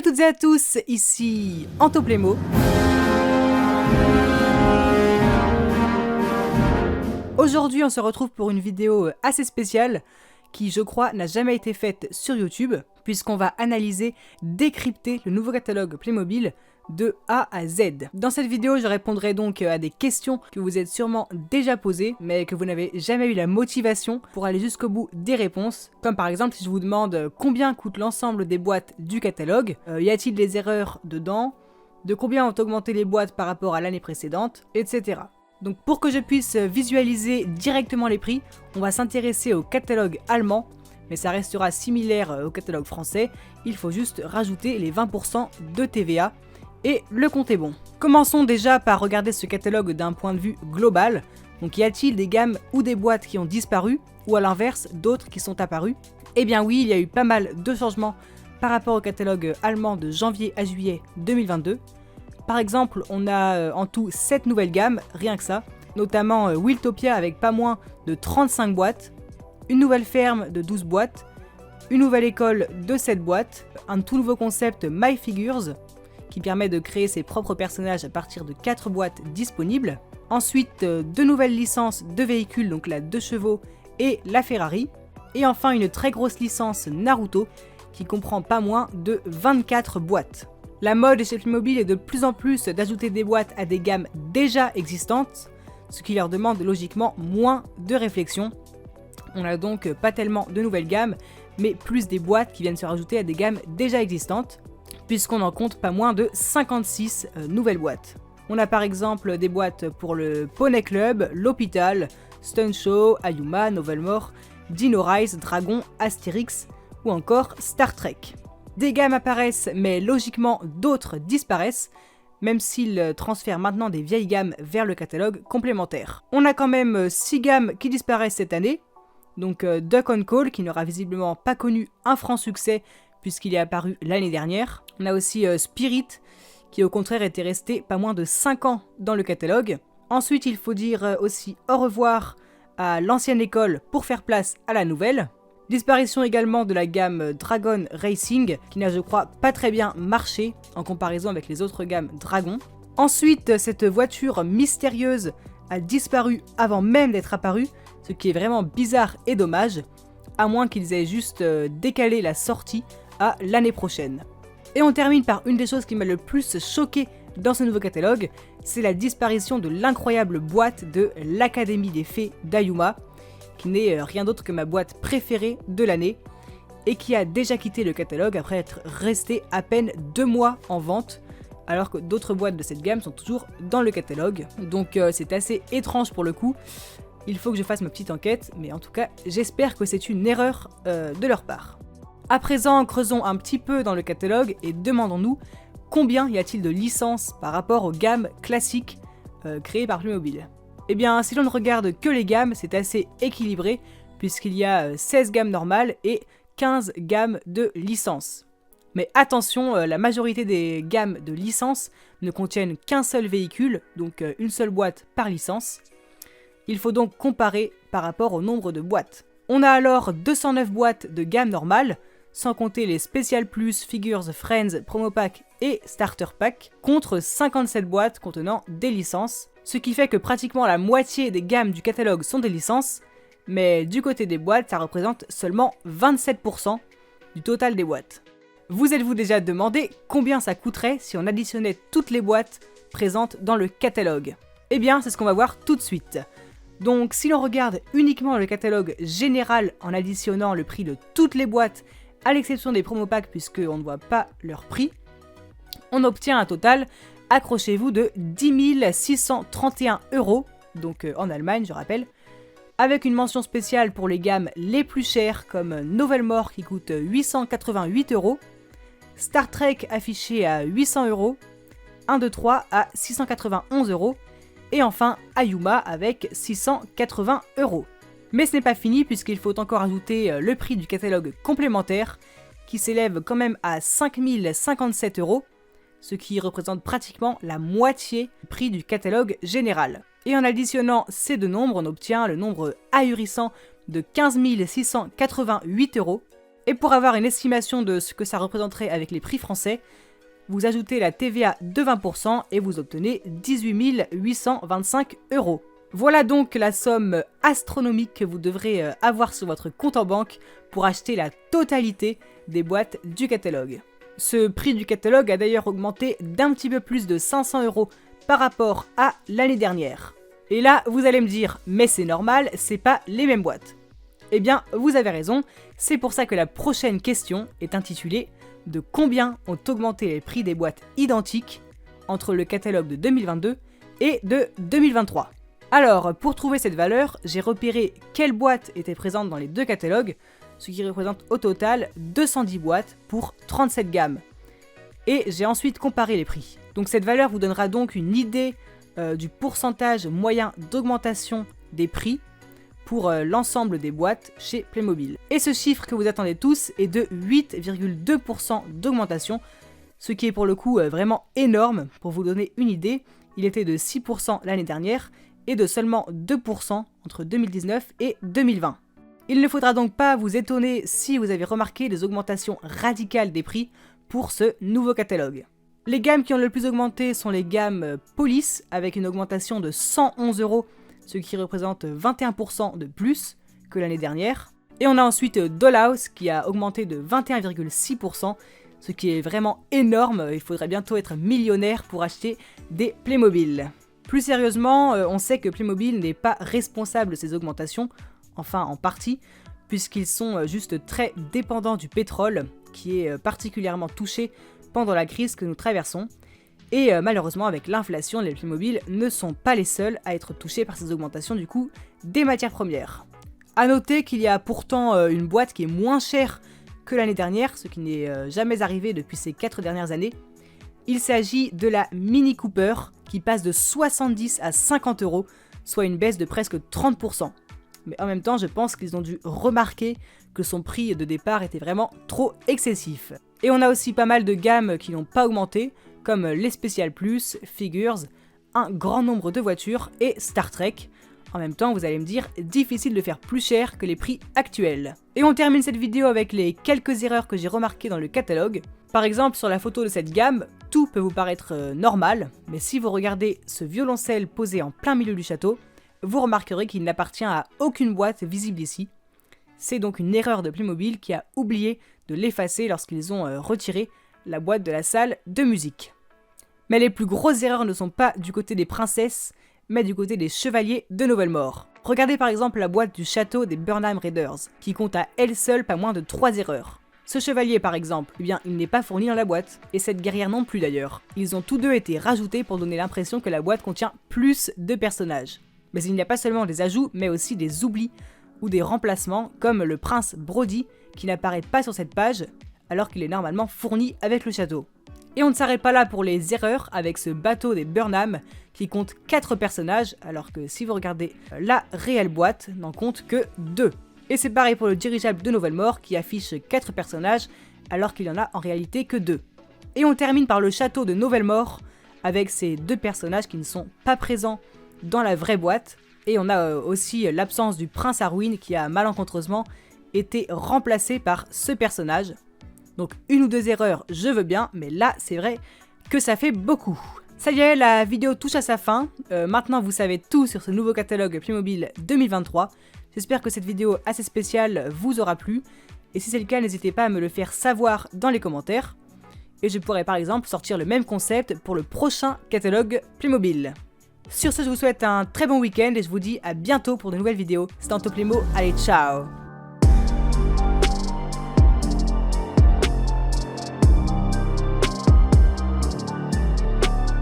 Salut à toutes et à tous, ici Antoplémo. Aujourd'hui, on se retrouve pour une vidéo assez spéciale qui, je crois, n'a jamais été faite sur YouTube, puisqu'on va analyser, décrypter le nouveau catalogue Playmobil de A à Z. Dans cette vidéo, je répondrai donc à des questions que vous êtes sûrement déjà posées, mais que vous n'avez jamais eu la motivation pour aller jusqu'au bout des réponses. Comme par exemple, si je vous demande combien coûte l'ensemble des boîtes du catalogue, y a-t-il des erreurs dedans, de combien ont augmenté les boîtes par rapport à l'année précédente, etc. Donc pour que je puisse visualiser directement les prix, on va s'intéresser au catalogue allemand, mais ça restera similaire au catalogue français, il faut juste rajouter les 20% de TVA, et le compte est bon. Commençons déjà par regarder ce catalogue d'un point de vue global. Donc y a-t-il des gammes ou des boîtes qui ont disparu, ou à l'inverse, d'autres qui sont apparues? Eh bien oui, il y a eu pas mal de changements par rapport au catalogue allemand de janvier à juillet 2022. Par exemple, on a en tout 7 nouvelles gammes, rien que ça, notamment Wiltopia avec pas moins de 35 boîtes, une nouvelle ferme de 12 boîtes, une nouvelle école de 7 boîtes, un tout nouveau concept My Figures, qui permet de créer ses propres personnages à partir de 4 boîtes disponibles. Ensuite, 2 nouvelles licences de véhicules, donc la 2 chevaux et la Ferrari. Et enfin, une très grosse licence Naruto, qui comprend pas moins de 24 boîtes. La mode chez Playmobil est de plus en plus d'ajouter des boîtes à des gammes déjà existantes, ce qui leur demande logiquement moins de réflexion. On n'a donc pas tellement de nouvelles gammes, mais plus des boîtes qui viennent se rajouter à des gammes déjà existantes, puisqu'on en compte pas moins de 56 nouvelles boîtes. On a par exemple des boîtes pour le Poney Club, l'Hôpital, Stun Show, Ayuma, Novelmore, Dino Rise, Dragon, Astérix ou encore Star Trek. Des gammes apparaissent, mais logiquement d'autres disparaissent, même s'ils transfèrent maintenant des vieilles gammes vers le catalogue complémentaire. On a quand même 6 gammes qui disparaissent cette année, donc Duck on Call qui n'aura visiblement pas connu un franc succès puisqu'il est apparu l'année dernière. On a aussi Spirit, qui au contraire était resté pas moins de 5 ans dans le catalogue. Ensuite, il faut dire aussi au revoir à l'ancienne école pour faire place à la nouvelle. Disparition également de la gamme Dragon Racing, qui n'a je crois pas très bien marché en comparaison avec les autres gammes Dragon. Ensuite, cette voiture mystérieuse a disparu avant même d'être apparue, ce qui est vraiment bizarre et dommage, à moins qu'ils aient juste décalé la sortie à l'année prochaine. Et on termine par une des choses qui m'a le plus choqué dans ce nouveau catalogue, c'est la disparition de l'incroyable boîte de l'Académie des Fées d'Ayuma, qui n'est rien d'autre que ma boîte préférée de l'année, et qui a déjà quitté le catalogue après être restée à peine 2 mois en vente, alors que d'autres boîtes de cette gamme sont toujours dans le catalogue. Donc c'est assez étrange pour le coup. Il faut que je fasse ma petite enquête, mais en tout cas, j'espère que c'est une erreur de leur part. À présent, creusons un petit peu dans le catalogue et demandons-nous combien y a-t-il de licences par rapport aux gammes classiques créées par Playmobil. Eh bien, si l'on ne regarde que les gammes, c'est assez équilibré, puisqu'il y a 16 gammes normales et 15 gammes de licences. Mais attention, la majorité des gammes de licences ne contiennent qu'un seul véhicule, donc une seule boîte par licence. Il faut donc comparer par rapport au nombre de boîtes. On a alors 209 boîtes de gamme normale, sans compter les Special Plus, Figures, Friends, Promo Pack et Starter Pack, contre 57 boîtes contenant des licences, ce qui fait que pratiquement la moitié des gammes du catalogue sont des licences, mais du côté des boîtes, ça représente seulement 27% du total des boîtes. Vous êtes-vous déjà demandé combien ça coûterait si on additionnait toutes les boîtes présentes dans le catalogue? Eh bien, c'est ce qu'on va voir tout de suite. Donc, si l'on regarde uniquement le catalogue général en additionnant le prix de toutes les boîtes, à l'exception des promo packs puisqu'on ne voit pas leur prix, on obtient un total, accrochez-vous, de 10 631 €, donc en Allemagne je rappelle, avec une mention spéciale pour les gammes les plus chères comme Novelmore qui coûte 888 €, Star Trek affiché à 800 €, 1, 2, 3 à 691 €, et enfin Ayuma avec 680 €. Mais ce n'est pas fini puisqu'il faut encore ajouter le prix du catalogue complémentaire qui s'élève quand même à 5057 €, ce qui représente pratiquement la moitié du prix du catalogue général. Et en additionnant ces deux nombres, on obtient le nombre ahurissant de 15 688 €, Et pour avoir une estimation de ce que ça représenterait avec les prix français, vous ajoutez la TVA de 20% et vous obtenez 18 825 €. Voilà donc la somme astronomique que vous devrez avoir sur votre compte en banque pour acheter la totalité des boîtes du catalogue. Ce prix du catalogue a d'ailleurs augmenté d'un petit peu plus de 500 € par rapport à l'année dernière. Et là, vous allez me dire, mais c'est normal, c'est pas les mêmes boîtes. Eh bien, vous avez raison, c'est pour ça que la prochaine question est intitulée « De combien ont augmenté les prix des boîtes identiques entre le catalogue de 2022 et de 2023 ?» Alors, pour trouver cette valeur, j'ai repéré quelles boîtes étaient présentes dans les deux catalogues, ce qui représente au total 210 boîtes pour 37 gammes. Et j'ai ensuite comparé les prix. Donc cette valeur vous donnera donc une idée du pourcentage moyen d'augmentation des prix pour l'ensemble des boîtes chez Playmobil. Et ce chiffre que vous attendez tous est de 8,2% d'augmentation, ce qui est pour le coup vraiment énorme. Pour vous donner une idée, il était de 6% l'année dernière et de seulement 2% entre 2019 et 2020. Il ne faudra donc pas vous étonner si vous avez remarqué des augmentations radicales des prix pour ce nouveau catalogue. Les gammes qui ont le plus augmenté sont les gammes Police, avec une augmentation de 111 €, ce qui représente 21% de plus que l'année dernière. Et on a ensuite Dollhouse qui a augmenté de 21,6%, ce qui est vraiment énorme. Il faudrait bientôt être millionnaire pour acheter des Playmobil. Plus sérieusement, on sait que Playmobil n'est pas responsable de ces augmentations, enfin en partie, puisqu'ils sont juste très dépendants du pétrole, qui est particulièrement touché pendant la crise que nous traversons. Et malheureusement, avec l'inflation, les Playmobil ne sont pas les seuls à être touchés par ces augmentations du coût des matières premières. A noter qu'il y a pourtant une boîte qui est moins chère que l'année dernière, ce qui n'est jamais arrivé depuis ces 4 dernières années. Il s'agit de la Mini Cooper, qui passe de 70 à 50 €, soit une baisse de presque 30%. Mais en même temps, je pense qu'ils ont dû remarquer que son prix de départ était vraiment trop excessif. Et on a aussi pas mal de gammes qui n'ont pas augmenté, comme les Special Plus, Figures, un grand nombre de voitures et Star Trek. En même temps, vous allez me dire, difficile de faire plus cher que les prix actuels. Et on termine cette vidéo avec les quelques erreurs que j'ai remarquées dans le catalogue. Par exemple, sur la photo de cette gamme, tout peut vous paraître normal, mais si vous regardez ce violoncelle posé en plein milieu du château, vous remarquerez qu'il n'appartient à aucune boîte visible ici. C'est donc une erreur de Playmobil qui a oublié de l'effacer lorsqu'ils ont retiré la boîte de la salle de musique. Mais les plus grosses erreurs ne sont pas du côté des princesses, mais du côté des chevaliers de Novelmore. Regardez par exemple la boîte du château des Burnham Raiders, qui compte à elle seule pas moins de 3 erreurs. Ce chevalier par exemple, eh bien il n'est pas fourni dans la boîte, et cette guerrière non plus d'ailleurs. Ils ont tous deux été rajoutés pour donner l'impression que la boîte contient plus de personnages. Mais il n'y a pas seulement des ajouts, mais aussi des oublis ou des remplacements, comme le prince Brody, qui n'apparaît pas sur cette page, alors qu'il est normalement fourni avec le château. Et on ne s'arrête pas là pour les erreurs avec ce bateau des Burnham qui compte 4 personnages, alors que si vous regardez la réelle boîte, n'en compte que 2. Et c'est pareil pour le dirigeable de Novelmore qui affiche 4 personnages, alors qu'il n'y en a en réalité que 2. Et on termine par le château de Novelmore, avec ces 2 personnages qui ne sont pas présents dans la vraie boîte. Et on a aussi l'absence du prince Arwin qui a malencontreusement été remplacé par ce personnage. Donc une ou 2 erreurs, je veux bien, mais là c'est vrai que ça fait beaucoup. Ça y est, la vidéo touche à sa fin. Maintenant vous savez tout sur ce nouveau catalogue Playmobil 2023. J'espère que cette vidéo assez spéciale vous aura plu. Et si c'est le cas, n'hésitez pas à me le faire savoir dans les commentaires. Et je pourrais par exemple sortir le même concept pour le prochain catalogue Playmobil. Sur ce, je vous souhaite un très bon week-end et je vous dis à bientôt pour de nouvelles vidéos. C'était Anto Playmo, allez ciao!